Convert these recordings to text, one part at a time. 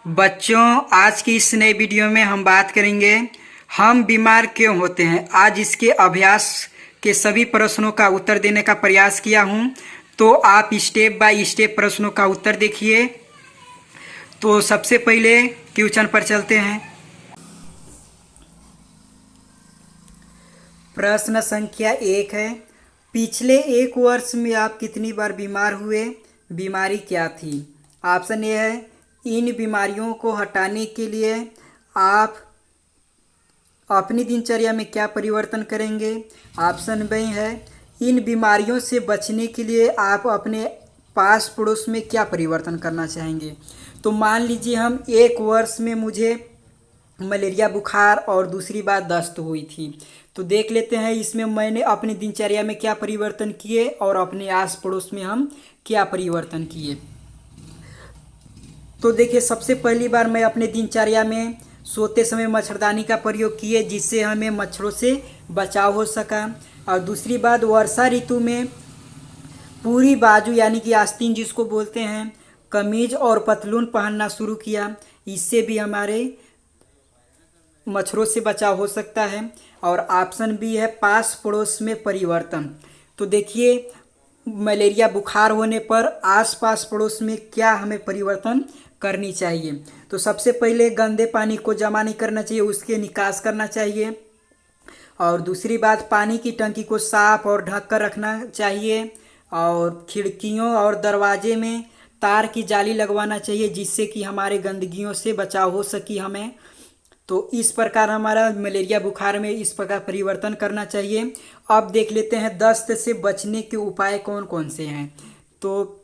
बच्चों, आज की इस नए वीडियो में हम बात करेंगे हम बीमार क्यों होते हैं। आज इसके अभ्यास के सभी प्रश्नों का उत्तर देने का प्रयास किया हूं, तो आप स्टेप बाय स्टेप प्रश्नों का उत्तर देखिए। तो सबसे पहले क्वेश्चन पर चलते हैं। प्रश्न संख्या 1 है, पिछले 1 वर्ष में आप कितनी बार बीमार हुए, बीमारी क्या थी। ऑप्शन ए है, इन बीमारियों को हटाने के लिए आप अपनी दिनचर्या में क्या परिवर्तन करेंगे। ऑप्शन बी है, इन बीमारियों से बचने के लिए आप अपने पास पड़ोस में क्या परिवर्तन करना चाहेंगे। तो मान लीजिए हम 1 वर्ष में मुझे मलेरिया बुखार और दूसरी बात दस्त हुई थी, तो देख लेते हैं इसमें मैंने अपनी दिनचर्या में क्या परिवर्तन किए और अपने आस पड़ोस में हम क्या परिवर्तन किए। तो देखिए, सबसे पहली बार मैं अपने दिनचर्या में सोते समय मच्छरदानी का प्रयोग किए, जिससे हमें मच्छरों से बचाव हो सका। और दूसरी बात, वर्षा ऋतु में पूरी बाजू यानी कि आस्तीन जिसको बोलते हैं, कमीज और पतलून पहनना शुरू किया, इससे भी हमारे मच्छरों से बचाव हो सकता है। और ऑप्शन बी है, पास पड़ोस में परिवर्तन। तो देखिए, मलेरिया बुखार होने पर आस-पास पड़ोस में क्या हमें परिवर्तन करनी चाहिए। तो सबसे पहले गंदे पानी को जमा नहीं करना चाहिए, उसके निकास करना चाहिए। और दूसरी बात, पानी की टंकी को साफ और ढक कर रखना चाहिए। और खिड़कियों और दरवाजे में तार की जाली लगवाना चाहिए, जिससे कि हमारे गंदगियों से बचाव हो सके हमें। तो इस प्रकार हमारा मलेरिया बुखार में इस प्रकार परिवर्तन करना चाहिए। अब देख लेते हैं दस्त से बचने के उपाय कौन कौन से हैं। तो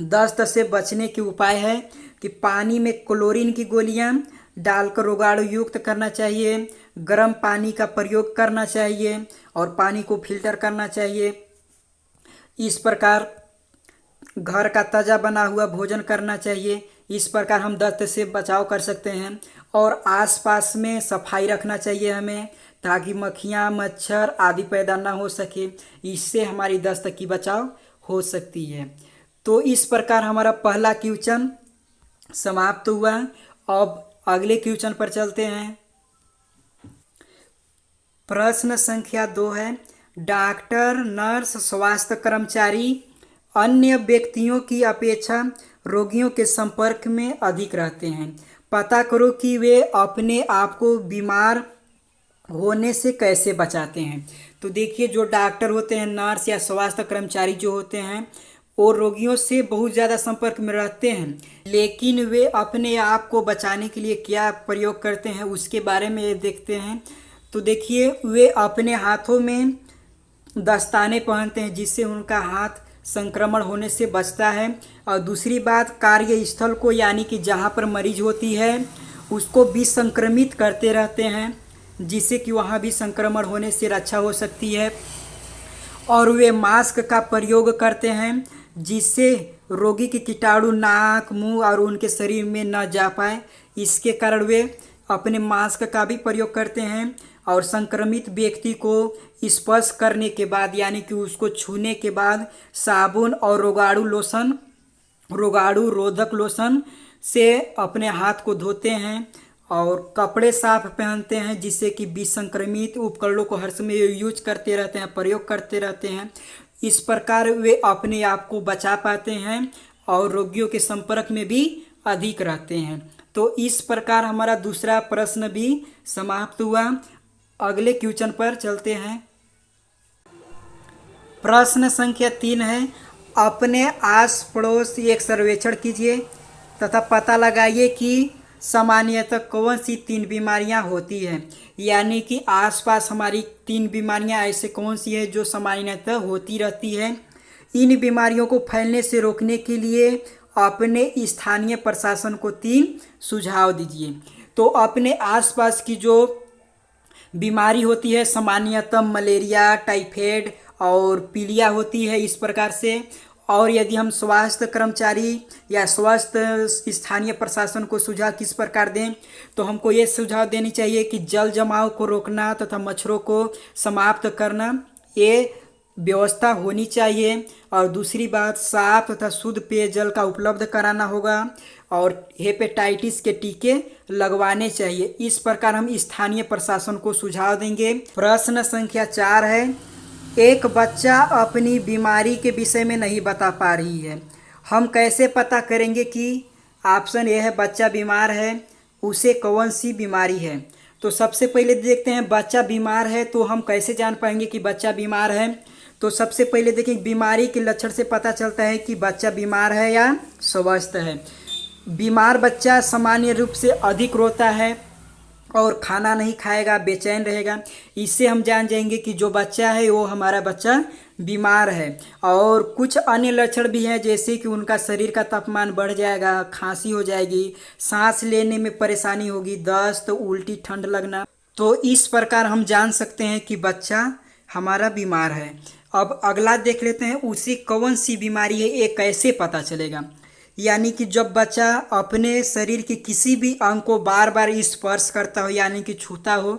दस्त से बचने के उपाय है कि पानी में क्लोरीन की गोलियां डालकर रोगाणु युक्त करना चाहिए, गर्म पानी का प्रयोग करना चाहिए और पानी को फिल्टर करना चाहिए। इस प्रकार घर का ताज़ा बना हुआ भोजन करना चाहिए। इस प्रकार हम दस्त से बचाव कर सकते हैं। और आसपास में सफाई रखना चाहिए हमें, ताकि मक्खियाँ मच्छर आदि पैदा ना हो सके। इससे हमारी दस्त की बचाव हो सकती है। तो इस प्रकार हमारा पहला क्वेश्चन समाप्त हुआ। अब अगले क्वेश्चन पर चलते हैं। प्रश्न संख्या 2 है, डॉक्टर नर्स स्वास्थ्य कर्मचारी अन्य व्यक्तियों की अपेक्षा रोगियों के संपर्क में अधिक रहते हैं। पता करो कि वे अपने आप को बीमार होने से कैसे बचाते हैं। तो देखिए, जो डॉक्टर होते हैं, नर्स या स्वास्थ्य कर्मचारी जो होते हैं, वो रोगियों से बहुत ज़्यादा संपर्क में रहते हैं, लेकिन वे अपने आप को बचाने के लिए क्या प्रयोग करते हैं उसके बारे में देखते हैं। तो देखिए, वे अपने हाथों में दस्ताने पहनते हैं, जिससे उनका हाथ संक्रमण होने से बचता है। और दूसरी बात, कार्यस्थल को यानी कि जहाँ पर मरीज होती है उसको भी संक्रमित करते रहते हैं, जिससे कि वहाँ भी संक्रमण होने से रक्षा हो सकती है। और वे मास्क का प्रयोग करते हैं, जिससे रोगी की कीटाणु नाक मुंह और उनके शरीर में न जा पाए। इसके कारण वे अपने मास्क का भी प्रयोग करते हैं। और संक्रमित व्यक्ति को स्पर्श करने के बाद यानी कि उसको छूने के बाद साबुन और रोगाणु रोधक लोशन से अपने हाथ को धोते हैं और कपड़े साफ पहनते हैं, जिससे कि विसंक्रमित उपकरणों को हर समय यूज करते रहते हैं, प्रयोग करते रहते हैं। इस प्रकार वे अपने आप को बचा पाते हैं और रोगियों के संपर्क में भी अधिक रहते हैं। तो इस प्रकार हमारा दूसरा प्रश्न भी समाप्त हुआ। अगले क्वेश्चन पर चलते हैं। प्रश्न संख्या 3 है, अपने आस पड़ोस एक सर्वेक्षण कीजिए तथा पता लगाइए कि सामान्यतः कौन सी 3 बीमारियां होती हैं। यानी कि आसपास हमारी 3 बीमारियां ऐसे कौन सी है जो सामान्यतः होती रहती है। इन बीमारियों को फैलने से रोकने के लिए अपने स्थानीय प्रशासन को 3 सुझाव दीजिए। तो अपने आसपास की जो बीमारी होती है, सामान्यतः मलेरिया, टाइफाइड और पीलिया होती है, इस प्रकार से। और यदि हम स्वास्थ्य कर्मचारी या स्वास्थ्य स्थानीय प्रशासन को सुझाव किस प्रकार दें, तो हमको ये सुझाव देनी चाहिए कि जल जमाव को रोकना तथा मच्छरों को समाप्त करना, ये व्यवस्था होनी चाहिए। और दूसरी बात, साफ तथा शुद्ध पेयजल का उपलब्ध कराना होगा। और हेपेटाइटिस के टीके लगवाने चाहिए। इस प्रकार हम स्थानीय प्रशासन को सुझाव देंगे। प्रश्न संख्या 4 है, एक बच्चा अपनी बीमारी के विषय में नहीं बता पा रही है, हम कैसे पता करेंगे कि ऑप्शन ए है बच्चा बीमार है, उसे कौन सी बीमारी है। तो सबसे पहले देखते हैं बच्चा बीमार है तो हम कैसे जान पाएंगे कि बच्चा बीमार है। तो सबसे पहले देखिए बीमारी के लक्षण से पता चलता है कि बच्चा बीमार है या स्वस्थ है। बीमार बच्चा सामान्य रूप से अधिक रोता है और खाना नहीं खाएगा, बेचैन रहेगा। इससे हम जान जाएंगे कि जो बच्चा है वो हमारा बच्चा बीमार है। और कुछ अन्य लक्षण भी हैं, जैसे कि उनका शरीर का तापमान बढ़ जाएगा, खांसी हो जाएगी, सांस लेने में परेशानी होगी, दस्त, उल्टी, ठंड लगना। तो इस प्रकार हम जान सकते हैं कि बच्चा हमारा बीमार है। अब अगला देख लेते हैं, उसे कौन सी बीमारी है ये कैसे पता चलेगा। यानी कि जब बच्चा अपने शरीर के किसी भी अंग को बार बार स्पर्श करता हो यानी कि छूता हो,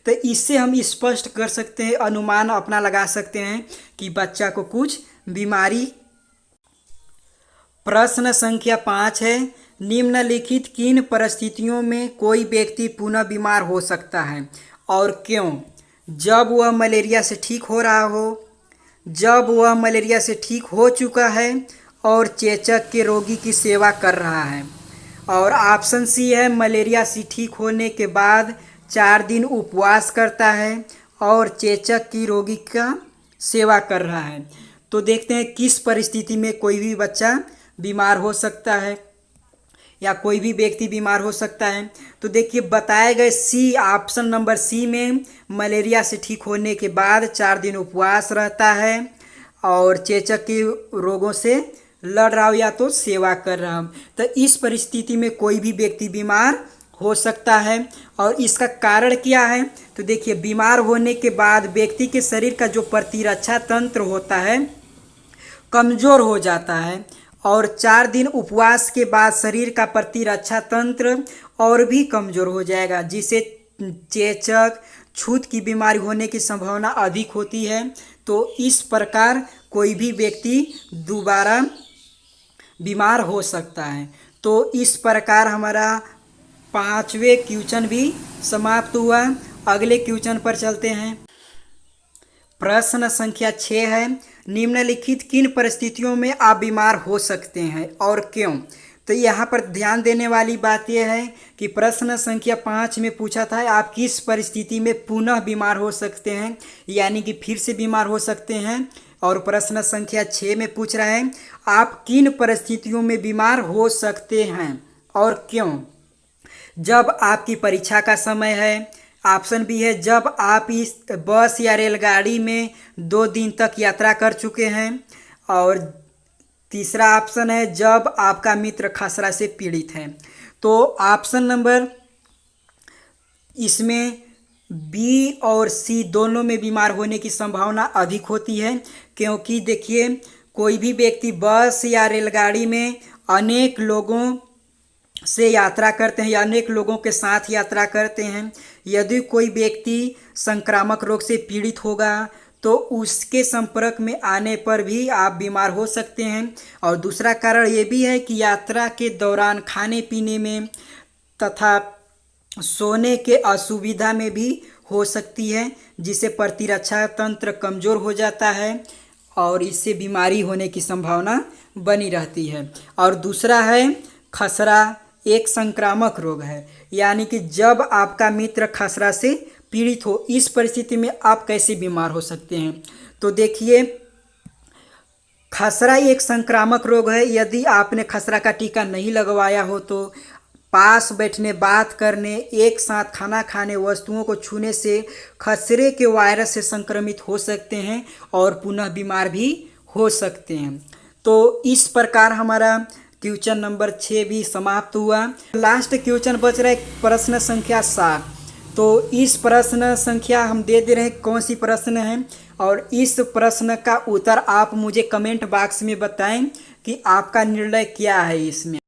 तो इससे हम स्पष्ट कर सकते हैं, अनुमान अपना लगा सकते हैं कि बच्चा को कुछ बीमारी। प्रश्न संख्या 5 है, निम्नलिखित किन परिस्थितियों में कोई व्यक्ति पुनः बीमार हो सकता है और क्यों। जब वह मलेरिया से ठीक हो रहा हो, जब वह मलेरिया से ठीक हो चुका है और चेचक के रोगी की सेवा कर रहा है। और ऑप्शन सी है मलेरिया से ठीक होने के बाद 4 दिन उपवास करता है और चेचक की रोगी का सेवा कर रहा है। तो देखते हैं किस परिस्थिति में कोई भी बच्चा बीमार हो सकता है या कोई भी व्यक्ति बीमार हो सकता है। तो देखिए बताए गए सी, ऑप्शन नंबर सी में मलेरिया से ठीक होने के बाद 4 दिन उपवास रहता है और चेचक के रोगों से लड़ रहा हो या तो सेवा कर रहा हो। तो इस परिस्थिति में कोई भी व्यक्ति बीमार हो सकता है। और इसका कारण क्या है, तो देखिए बीमार होने के बाद व्यक्ति के शरीर का जो प्रतिरक्षा तंत्र होता है कमज़ोर हो जाता है और 4 दिन उपवास के बाद शरीर का प्रतिरक्षा तंत्र और भी कमज़ोर हो जाएगा, जिससे चेचक, छूत की बीमारी होने की संभावना अधिक होती है। तो इस प्रकार कोई भी व्यक्ति दोबारा बीमार हो सकता है। तो इस प्रकार हमारा 5वें क्वेश्चन भी समाप्त हुआ। अगले क्वेश्चन पर चलते हैं। प्रश्न संख्या 6 है, निम्नलिखित किन परिस्थितियों में आप बीमार हो सकते हैं और क्यों। तो यहाँ पर ध्यान देने वाली बात यह है कि प्रश्न संख्या 5 में पूछा था आप किस परिस्थिति में पुनः बीमार हो सकते हैं, यानी कि फिर से बीमार हो सकते हैं। और प्रश्न संख्या 6 में पूछ रहा है आप किन परिस्थितियों में बीमार हो सकते हैं और क्यों। जब आपकी परीक्षा का समय है, ऑप्शन बी है जब आप इस बस या रेलगाड़ी में 2 दिन तक यात्रा कर चुके हैं, और तीसरा ऑप्शन है जब आपका मित्र खसरा से पीड़ित है। तो ऑप्शन नंबर इसमें बी और सी दोनों में बीमार होने की संभावना अधिक होती है, क्योंकि देखिए कोई भी व्यक्ति बस या रेलगाड़ी में अनेक लोगों से यात्रा करते हैं या अनेक लोगों के साथ यात्रा करते हैं। यदि कोई व्यक्ति संक्रामक रोग से पीड़ित होगा तो उसके संपर्क में आने पर भी आप बीमार हो सकते हैं। और दूसरा कारण ये भी है कि यात्रा के दौरान खाने पीने में तथा सोने के असुविधा में भी हो सकती है, जिससे प्रतिरक्षा तंत्र कमज़ोर हो जाता है और इससे बीमारी होने की संभावना बनी रहती है। और दूसरा है खसरा, एक संक्रामक रोग है, यानी कि जब आपका मित्र खसरा से पीड़ित हो, इस परिस्थिति में आप कैसे बीमार हो सकते हैं। तो देखिए खसरा एक संक्रामक रोग है। यदि आपने खसरा का टीका नहीं लगवाया हो तो पास बैठने, बात करने, एक साथ खाना खाने, वस्तुओं को छूने से खसरे के वायरस से संक्रमित हो सकते हैं और पुनः बीमार भी हो सकते हैं। तो इस प्रकार हमारा क्वेश्चन नंबर 6 भी समाप्त हुआ। लास्ट क्वेश्चन बच रहा है प्रश्न संख्या 7। तो इस प्रश्न संख्या हम दे रहे हैं कौन सी प्रश्न है, और इस प्रश्न का उत्तर आप मुझे कमेंट बॉक्स में बताएं कि आपका निर्णय क्या है इसमें।